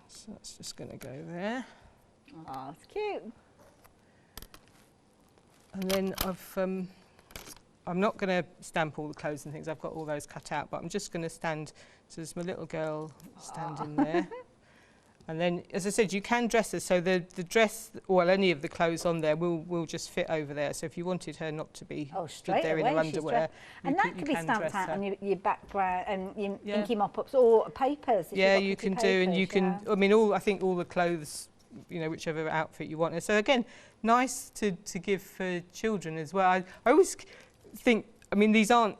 So that's just going to go there. Oh, it's cute. And then I'm not going to stamp all the clothes and things, I've got all those cut out, but I'm just going to stand, so there's my little girl standing there. And then, as I said, you can dress her, so the dress, or any of the clothes on there will just fit over there. So if you wanted her not to be stood there in her underwear, and that could be stamped out on your background and your inky mop-ups or papers. Yeah, you can do, and you can. I mean, I think all the clothes, you know, whichever outfit you want. So again, nice to give for children as well. I always think, I mean, these aren't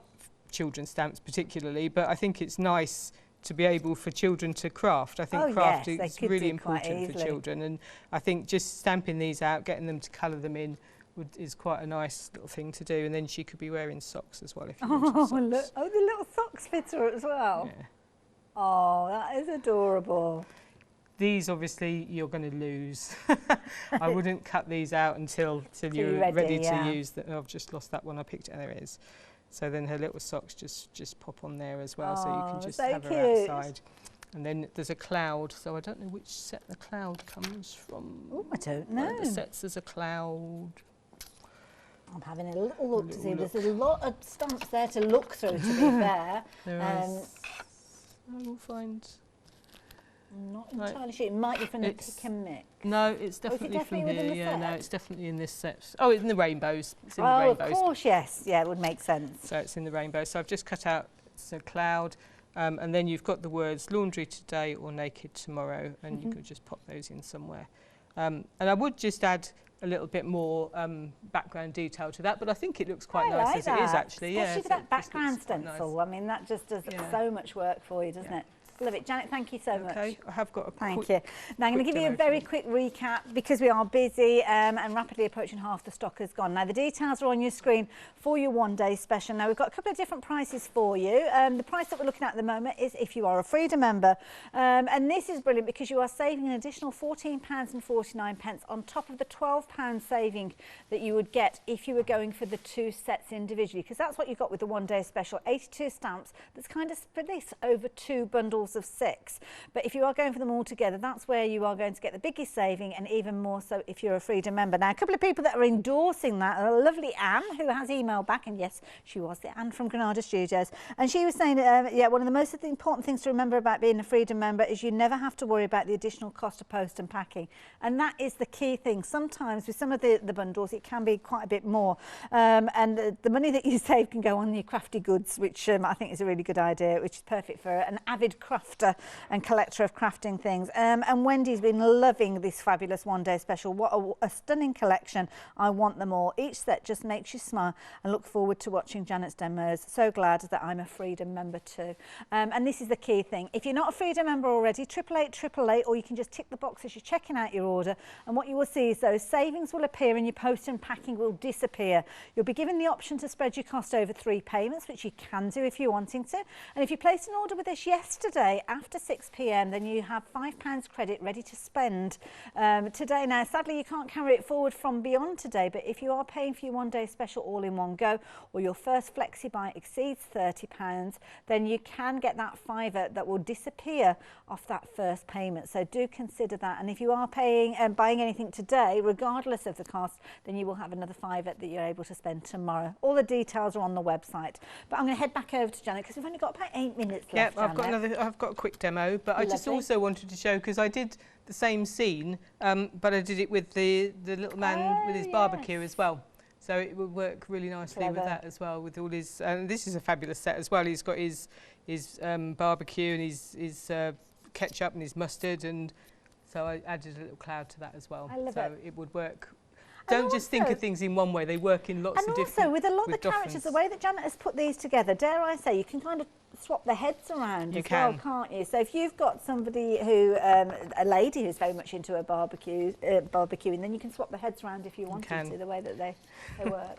children's stamps particularly, but I think it's nice to be able for children to craft. I think craft is really important for children, and I think just stamping these out, getting them to colour them in is quite a nice little thing to do. And then she could be wearing socks as well if you wanted socks. Look, the little socks fit her as well. Yeah. Oh, that is adorable. These obviously you're going to lose. I wouldn't cut these out until you're ready to use them. I've just lost that one. I picked it. There it is. So then her little socks just pop on there as well, so you can just have her outside. And then there's a cloud, so I don't know which set the cloud comes from. Oh, I don't know. One of the sets there's a cloud. I'm having a little look to see. There's a lot of stamps there to look through, to be fair. I will find... I'm not entirely sure. It might be from the Pick and Mix. No, it's definitely from here. Yeah, no, it's definitely in this set. Oh, it's in the rainbows. It's in the rainbows. Of course, yes. Yeah, it would make sense. So it's in the rainbow. So I've just cut out a cloud, and then you've got the words laundry today or naked tomorrow, and you could just pop those in somewhere. And I would just add a little bit more background detail to that, but I think it looks quite nice as it is actually. Especially for that background stencil. I mean, that just does so much work for you, doesn't it? Love it. Janet, thank you so much. Okay, I have got a Thank you. Now, I'm going to give you a very quick recap because we are busy and rapidly approaching half the stock has gone. Now, the details are on your screen for your one-day special. Now, we've got a couple of different prices for you. The price that we're looking at the moment is if you are a Freedom member. And this is brilliant because you are saving an additional £14.49 on top of the £12 saving that you would get if you were going for the two sets individually, because that's what you got with the one-day special. 82 stamps that's kind of split over two bundles of 6, but if you are going for them all together, that's where you are going to get the biggest saving, and even more so if you're a Freedom member. Now, a couple of people that are endorsing that are a lovely Anne, who has emailed back, and yes, she was the Anne from Granada Studios, and she was saying one of the most important things to remember about being a Freedom member is you never have to worry about the additional cost of post and packing, and that is the key thing. Sometimes with some of the bundles it can be quite a bit more, and the money that you save can go on your crafty goods, which I think is a really good idea, which is perfect for an avid crafter and collector of crafting things. And Wendy's been loving this fabulous one-day special. What a stunning collection. I want them all. Each set just makes you smile and look forward to watching Janet's demos. So glad that I'm a Freedom member too. And this is the key thing. If you're not a Freedom member already, 88888, or you can just tick the box as you're checking out your order, and what you will see is those savings will appear and your post and packing will disappear. You'll be given the option to spread your cost over 3 payments, which you can do if you're wanting to. And if you placed an order with us yesterday after 6 p.m, then you have £5 credit ready to spend today. Now, sadly, you can't carry it forward from beyond today, but if you are paying for your one-day special all in one go, or your first flexi buy exceeds £30, then you can get that £5 that will disappear off that first payment. So do consider that. And if you are paying and buying anything today, regardless of the cost, then you will have another £5 that you're able to spend tomorrow. All the details are on the website. But I'm going to head back over to Janet because we've only got about 8 minutes left. Yep, I've got a quick demo, but I just also wanted to show, because I did the same scene, but I did it with the little man with his barbecue as well. So it would work really nicely with that as well, with all his, and this is a fabulous set as well. He's got his barbecue and his ketchup and his mustard, and so I added a little cloud to that as well. I love so it. It would work. Don't just think of things in one way, they work in lots of different... And also, with a lot of the characters, the way that Janet has put these together, dare I say, you can kind of swap the heads around You as well, can. can't you? So if you've got somebody who, a lady who's very much into a barbecuing, then you can swap the heads around if you wanted to, the way that they work.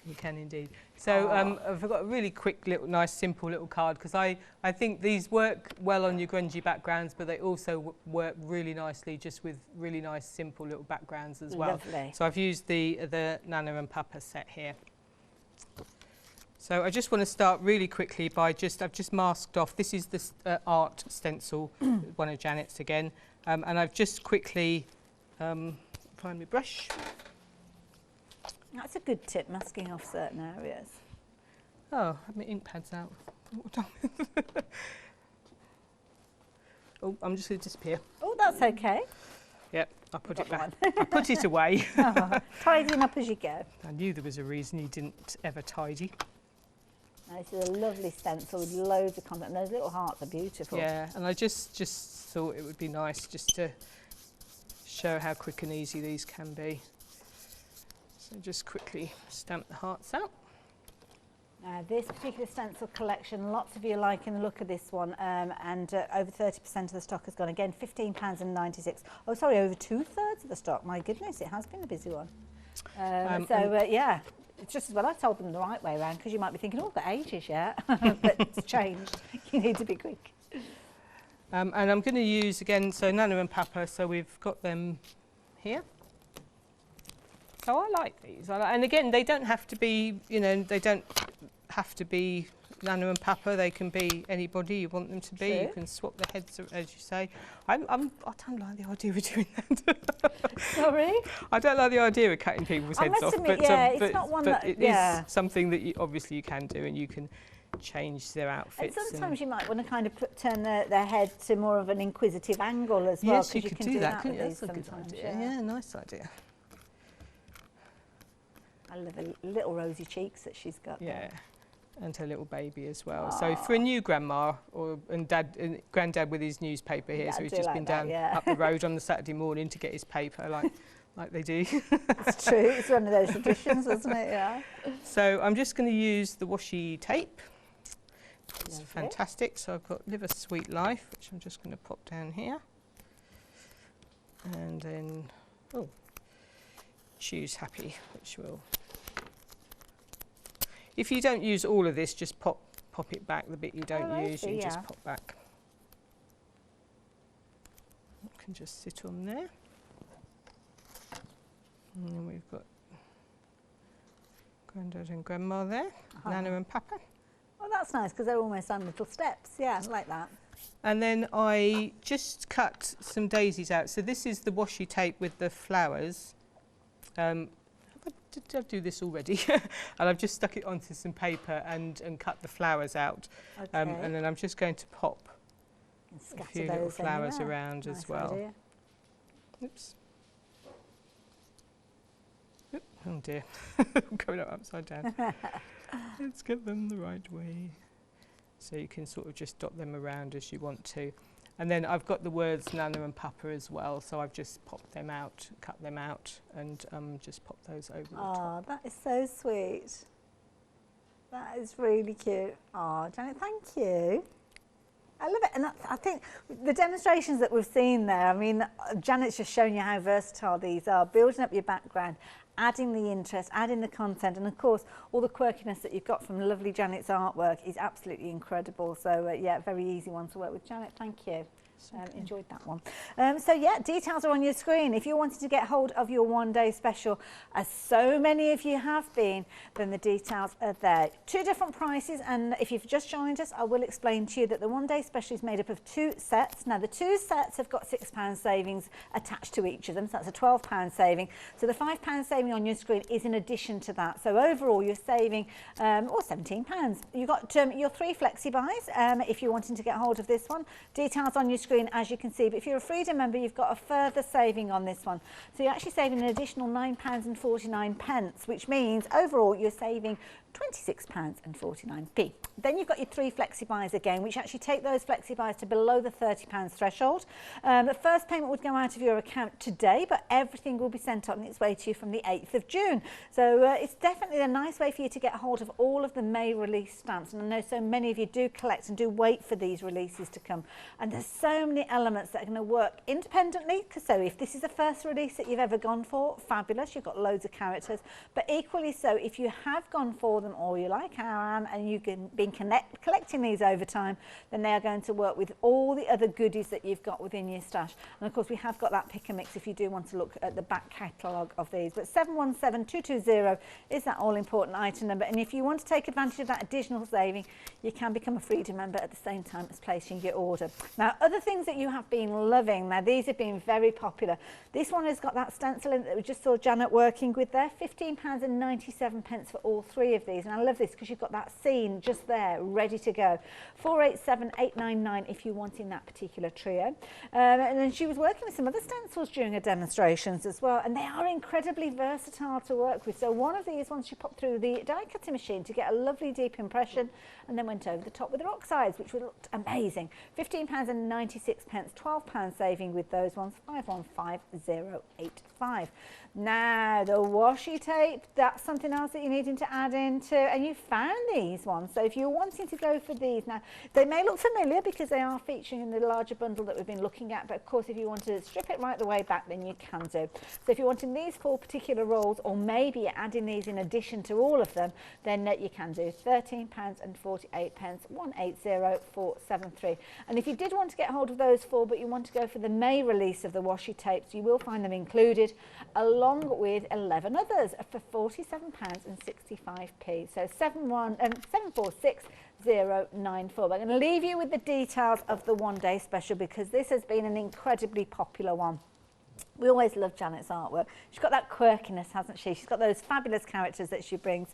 You can indeed. So I've got a really quick, little, nice, simple little card, because I think these work well on your grungy backgrounds, but they also work really nicely just with really nice, simple little backgrounds as well. Lovely. So I've used the Nana and Papa set here. So I just want to start really quickly by I've just masked off. This is the art stencil, one of Janet's again, and I've just quickly find my brush. That's a good tip, masking off certain areas. Oh, I have my ink pads out. Oh, I'm just going to disappear. Oh, that's okay. Yep, I'll put it Got back. I put it away. Oh, tidying up as you go. I knew there was a reason you didn't ever tidy. Now, this is a lovely stencil with loads of content. Those little hearts are beautiful. Yeah, and I just thought it would be nice just to show how quick and easy these can be. So just quickly stamp the hearts out. Now, this particular stencil collection, lots of you are liking the look of this one, and over 30% of the stock has gone. Again, £15.96. Oh, sorry, over 2/3 of the stock. My goodness, it has been a busy one. Yeah, it's just as well I told them the right way around, because you might be thinking, oh, I've got ages yet, but it's changed. You need to be quick. And I'm going to use, again, so Nana and Papa, so we've got them here. So I like these. And again, they don't have to be, you know, they don't have to be Nana and Papa. They can be anybody you want them to be. True. You can swap the heads, as you say. I don't like the idea of doing that. Sorry? I don't like the idea of cutting people's heads off. Admit, it's not one but that, it is something that obviously you can do, and you can change their outfits. And sometimes you might want to kind of turn their head to more of an inquisitive angle as well. Yes, you could do that. With That's these a good sometimes, idea. Yeah, nice idea. I love the little rosy cheeks that she's got. Yeah, there. and her little baby as well. So for a new grandma and granddad with his newspaper here, Yeah, so he's I do just like been that, down yeah. up the road on the Saturday morning to get his paper, like they do. It's true. It's one of those traditions, isn't it? Yeah. So I'm just going to use the washi tape. It's Lovely. fantastic. So I've got Live a Sweet Life, which I'm just going to pop down here, and then Choose Happy, which will. If you don't use all of this, just pop it back. The bit you don't use, you just pop back. It can just sit on there. And then we've got Grandad and Grandma there, Nana and Papa. Oh, that's nice, because they're almost on little steps. Yeah, I like that. And then I just cut some daisies out. So this is the washi tape with the flowers. Did I do this already? And I've just stuck it onto some paper and cut the flowers out. Okay. And then I'm just going to pop a few little flowers around nice as well. Idea. Oops. Oop, oh dear, I'm going up upside down. Let's get them the right way. So you can sort of just dot them around as you want to. And then I've got the words Nana and Papa as well, so I've just popped them out, cut them out, and just popped those over the top. Oh, that is so sweet. That is really cute. Oh, Janet, thank you. I love it. And I think the demonstrations that we've seen there, I mean, Janet's just shown you how versatile these are, building up your background, adding the interest, adding the content, and of course all the quirkiness that you've got from lovely Janet's artwork is absolutely incredible. So yeah, very easy one to work with. Janet, thank you. Enjoyed that one. So yeah, details are on your screen. If you're wanting to get hold of your one-day special, as so many of you have been, then the details are there. 2 different prices, and if you've just joined us, I will explain to you that the one-day special is made up of 2 sets. Now the 2 sets have got £6 savings attached to each of them, so that's a £12 saving. So the £5 saving on your screen is in addition to that. So overall you're saving £17. You've got your 3 flexi buys if you're wanting to get hold of this one. Details on your screen, as you can see, but if you're a Freedom member, you've got a further saving on this one. So you're actually saving an additional £9.49, which means overall you're saving £26.49. Then you've got your 3 flexi buys again, which actually take those flexi buys to below the £30 threshold. The first payment would go out of your account today, but everything will be sent on its way to you from the 8th of June. So it's definitely a nice way for you to get hold of all of the May release stamps. And I know so many of you do collect and do wait for these releases to come. And there's so many elements that are going to work independently. So if this is the first release that you've ever gone for, fabulous, you've got loads of characters. But equally so, if you have gone for them, or you like Anne and you've been collecting these over time, then they are going to work with all the other goodies that you've got within your stash. And of course we have got that pick and mix if you do want to look at the back catalogue of these. But 717220 is that all important item number, and if you want to take advantage of that additional saving, you can become a Freedom member at the same time as placing your order. Now, other things that you have been loving, now these have been very popular. This one has got that stencil in it that we just saw Janet working with there, £15.97 for all 3 of these. And I love this because you've got that scene just there ready to go. 487899 if you're wanting that particular trio. And then she was working with some other stencils during her demonstrations as well, and they are incredibly versatile to work with. So one of these ones she popped through the die cutting machine to get a lovely deep impression, and then went over the top with the rock sides, which looked amazing. £15.96, £12 saving with those ones, 515085. Now, the washi tape, that's something else that you're needing to add into, and you found these ones. So if you're wanting to go for these, now, they may look familiar because they are featuring in the larger bundle that we've been looking at, but of course, if you want to strip it right the way back, then you can do. So if you're wanting these 4 particular rolls, or maybe you're adding these in addition to all of them, then you can do £13.48, 180473. And if you did want to get hold of those 4, but you want to go for the May release of the washi tapes, you will find them included, along with 11 others for £47.65. So 746094. I'm going to leave you with the details of the one-day special because this has been an incredibly popular one. We always love Janet's artwork. She's got that quirkiness, hasn't she? She's got those fabulous characters that she brings,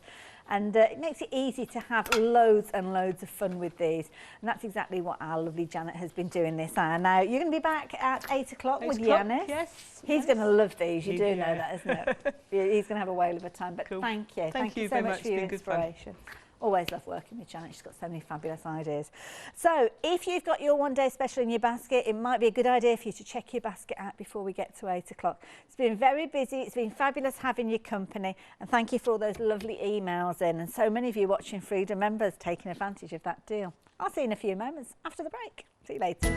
and it makes it easy to have loads and loads of fun with these. And that's exactly what our lovely Janet has been doing this hour. Now, you're going to be back at 8 o'clock with Yanis. Yes. He's going to love these. You do know that, isn't it? He's going to have a whale of a time. But cool. Thank you. Thank you so much for your inspiration. Always love working with Janet. She's got so many fabulous ideas. So if you've got your one-day special in your basket, it might be a good idea for you to check your basket out before we get to 8 o'clock. It's been very busy. It's been fabulous having your company. And thank you for all those lovely emails in. And so many of you watching Freedom members taking advantage of that deal. I'll see you in a few moments after the break. See you later.